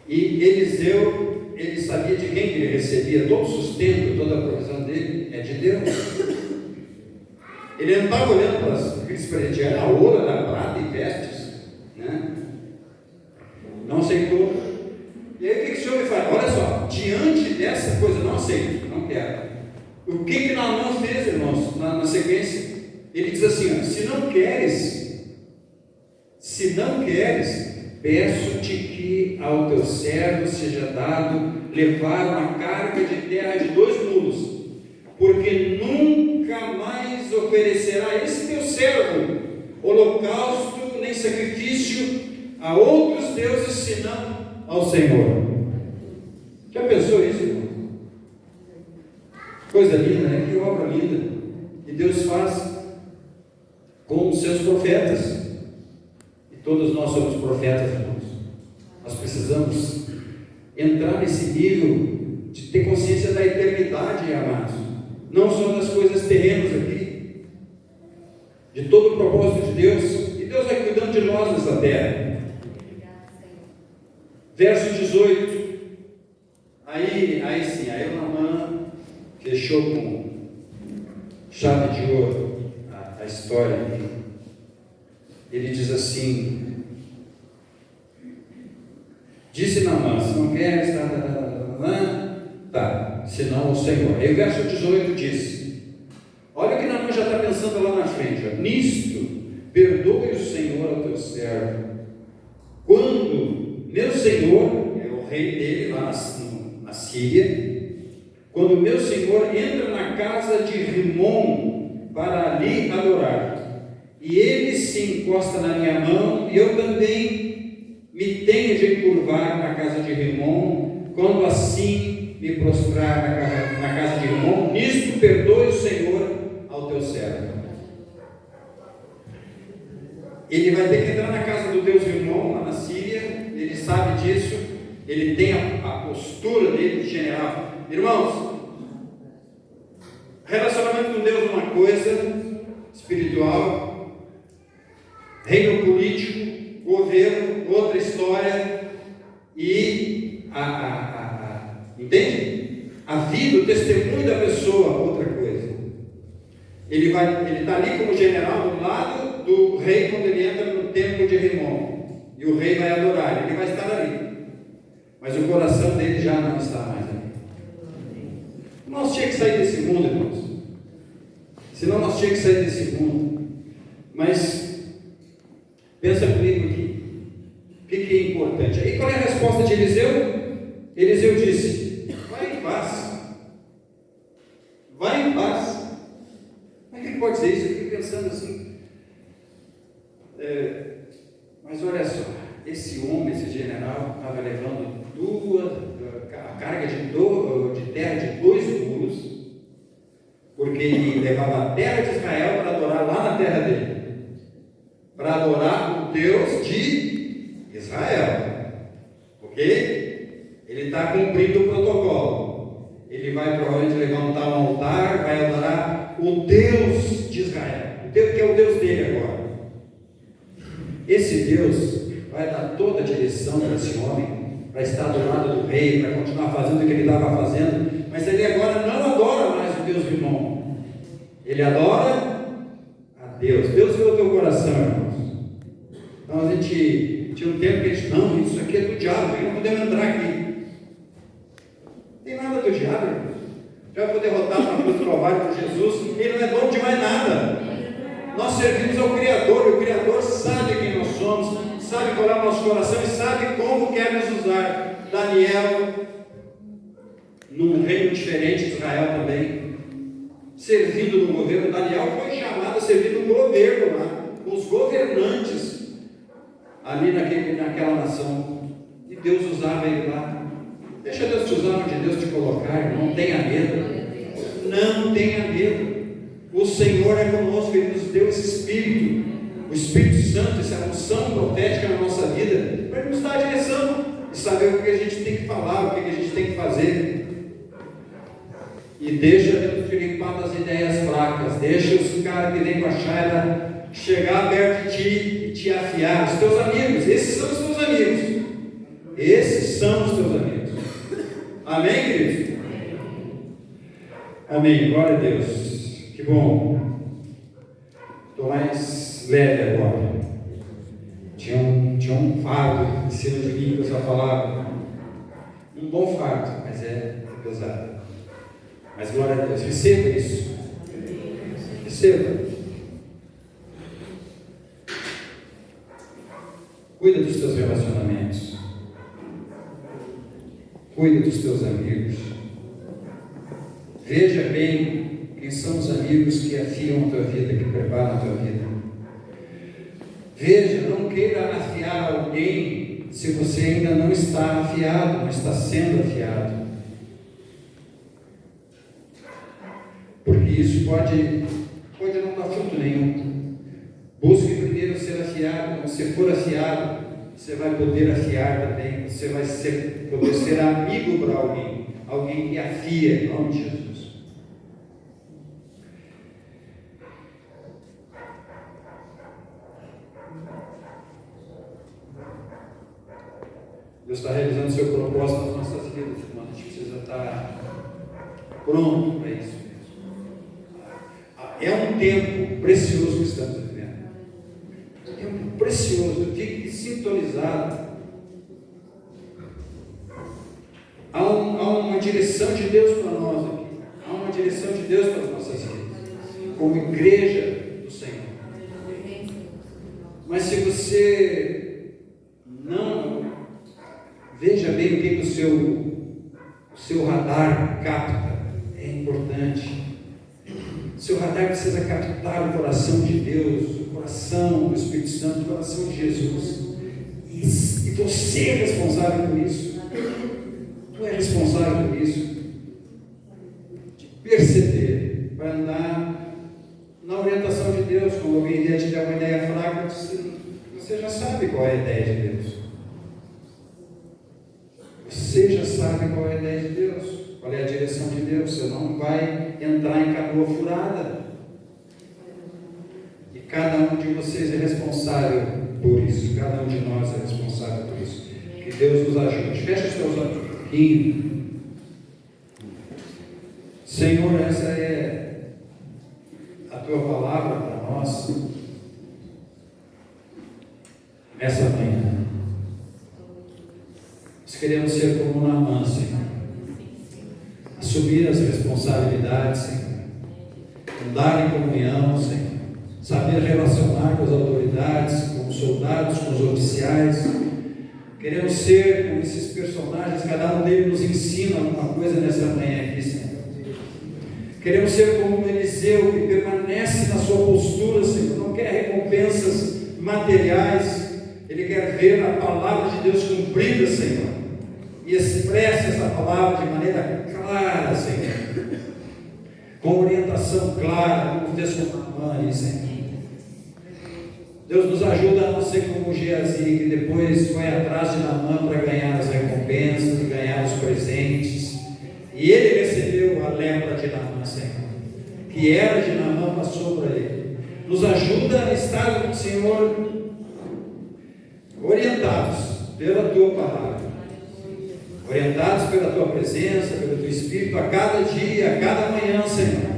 E Eliseu, ele sabia de quem que ele recebia todo o sustento, toda a provisão dele, é de Deus. Ele não estava olhando para aqueles presentes, era ouro, era prata e vestes, né? Não aceitou. E aí o que esse homem faz? Olha só, diante dessa coisa, não aceito, não quero. O que Naamã fez, irmãos, na sequência? Ele diz assim: ó, se não queres, peço-te que ao teu servo seja dado levar uma carga de terra de 2 mulos, porque nunca mais oferecerá esse teu servo holocausto nem sacrifício a outros deuses senão ao Senhor. Já pensou isso, irmão? Coisa linda, né? Que obra linda que Deus faz com os seus profetas. E todos nós somos profetas, irmãos. Nós precisamos entrar nesse nível de ter consciência da eternidade, amados. Não só das coisas terrenas aqui, de todo o propósito de Deus. E Deus vai cuidando de nós nessa terra. Verso 18. Aí o Naamã fechou com chave de ouro a história aqui. Ele diz assim: disse Naamã: se não queres, senão o Senhor. Aí o verso 18 diz: olha o que Naamã já está pensando lá na frente, ó. Nisto, perdoe o Senhor ao teu servo, quando meu Senhor, é o rei dele lá na Síria, quando meu Senhor entra na casa de Rimom para ali adorar, e ele se encosta na minha mão, e eu também me tenho de encurvar na casa de Rimom, quando assim me prostrar na casa de Rimom, nisto perdoe o Senhor ao teu servo. Ele vai ter que entrar na casa do Deus Rimom, lá na Síria, ele sabe disso, ele tem a postura dele de general. Irmãos, relacionamento com Deus é uma coisa espiritual, reino político, governo, outra história, e entende? A vida, o testemunho da pessoa, outra coisa. Ele está ali como general do lado do rei quando ele entra no templo de Rimom, e o rei vai adorar, ele vai estar ali, mas o coração dele já não está mais ali. Nós tínhamos que sair desse mundo, irmãos. Senão nós tínhamos que sair desse mundo. Mas pensa comigo aqui. O que é importante? Aí qual é a resposta de Eliseu? Eliseu disse: vai em paz. Vai em paz. Como é que ele pode dizer isso? Eu fiquei pensando assim. Mas olha só, esse homem, esse general, estava levando a carga de terra de 2 mulos, porque ele levava a terra de Israel para adorar lá na terra dele, para adorar o Deus de Israel, ok? Ele está cumprindo o protocolo. Ele vai provavelmente levantar um altar, vai adorar o Deus de Israel, o Deus que é o Deus dele agora. Esse Deus vai dar toda a direção para esse homem, para estar do lado do rei, para continuar fazendo o que ele estava fazendo, mas ele agora não adora mais o Deus Rimmon, ele adora a Deus. Deus viu o teu coração, irmãos. Então a gente tinha um tempo que a gente, não, isso aqui é do diabo, nós não podemos entrar aqui. Não tem nada do diabo, irmãos. Já foi derrotado na cruz do Calvário por Jesus, ele não é dono de mais nada. Nós servimos ao Criador, e o Criador sabe quem nós somos, sabe qual é o nosso coração e sabe como quer nos usar. Daniel, num reino diferente de Israel também, servindo no governo. Daniel foi chamado a servir no governo lá, com os governantes ali naquela nação, e Deus usava ele lá. Deixa Deus te usar onde Deus te colocar, não tenha medo, não tenha medo. O Senhor é conosco, Ele nos deu esse Espírito, o Espírito Santo, essa unção profética na nossa vida, para nos dar a direção e saber o que a gente tem que falar, o que a gente tem que fazer. E deixa Deus te limpar das ideias fracas, deixa os caras que vêm com a chaira chegar perto de ti e te afiar. Os teus amigos, esses são os teus amigos, esses são os teus amigos. Amém, queridos? Amém, glória a Deus. Que bom. Estou mais leve agora. Tinha um fardo em cima de mim que eu só falava. Um bom fardo, mas é pesado. Mas glória a Deus. Receba isso. Receba. Cuida dos teus relacionamentos. Cuida dos teus amigos. Veja bem quem são os amigos que afiam a tua vida, que preparam a tua vida. Veja, não queira afiar alguém se você ainda não está afiado, não está sendo afiado. Porque isso pode não dar fruto nenhum. Busque primeiro ser afiado. Quando você for afiado, você vai poder afiar também. Você vai poder ser amigo para alguém que afia, em nome de Jesus. Deus está realizando o seu propósito nas nossas vidas, irmão. A gente precisa estar pronto para isso mesmo. É um tempo precioso que estamos vivendo. Um tempo precioso. Fique sintonizado. Há uma direção de Deus para nós aqui. Há uma direção de Deus para as nossas vidas, como igreja do Senhor. Mas se você não veja bem o que o seu radar capta, é importante. O seu radar precisa captar o coração de Deus, o coração do Espírito Santo, o coração de Jesus. E você é responsável por isso. Tu é responsável por isso. De perceber, para andar na orientação de Deus. Quando alguém vier te dar uma ideia fraca, você já sabe qual é a ideia de Deus. Você já sabe qual é a ideia de Deus, qual é a direção de Deus. Você não vai entrar em canoa furada. E cada um de vocês é responsável por isso. Cada um de nós é responsável por isso. Que Deus nos ajude. Fecha os teus olhos um pouquinho. Senhor, essa é a tua palavra para nós nessa manhã. Nós queremos ser como Naamã, Senhor. Assumir as responsabilidades, Senhor. Andar em comunhão, Senhor. Saber relacionar com as autoridades, com os soldados, com os oficiais. Queremos ser como esses personagens, cada um deles nos ensina alguma coisa nessa manhã aqui, Senhor. Queremos ser como Eliseu, que permanece na sua postura, Senhor. Não quer recompensas materiais. Ele quer ver a palavra de Deus cumprida, Senhor, e expressa essa palavra de maneira clara, Senhor, com orientação clara, como fez com a mãe, Senhor. Deus nos ajuda a não ser como Geazi, que depois foi atrás de Naamã para ganhar as recompensas, ganhar os presentes, e ele recebeu a lepra de Naamã, Senhor, que era de Naamã, passou para ele. Nos ajuda a estar, Senhor, orientados pela Tua palavra, orientados pela Tua presença, pelo Teu Espírito, a cada dia, a cada manhã, Senhor,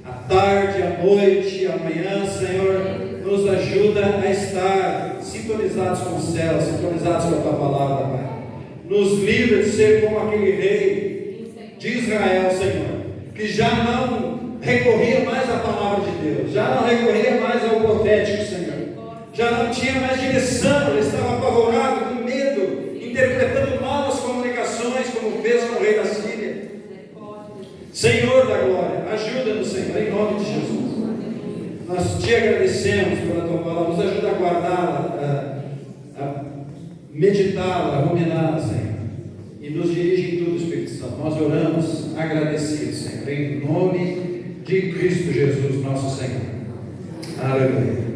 à tarde, à noite, amanhã, Senhor, nos ajuda a estar sintonizados com o céu, sintonizados com a Tua palavra, Pai. Nos livra de ser como aquele rei de Israel, Senhor, que já não recorria mais à palavra de Deus, já não recorria mais ao profético, Senhor, já não tinha mais direção, ele estava apavorado, com medo, interpretando mal as comunicações, como fez com o rei da Síria. Senhor da glória, ajuda-nos, Senhor, em nome de Jesus. Nós te agradecemos pela Tua palavra, nos ajuda a guardá-la, a meditá-la, a ruminá-la, Senhor, e nos dirige em tudo, Espírito Santo. Nós oramos agradecidos, Senhor, em nome de Cristo Jesus, nosso Senhor. Aleluia.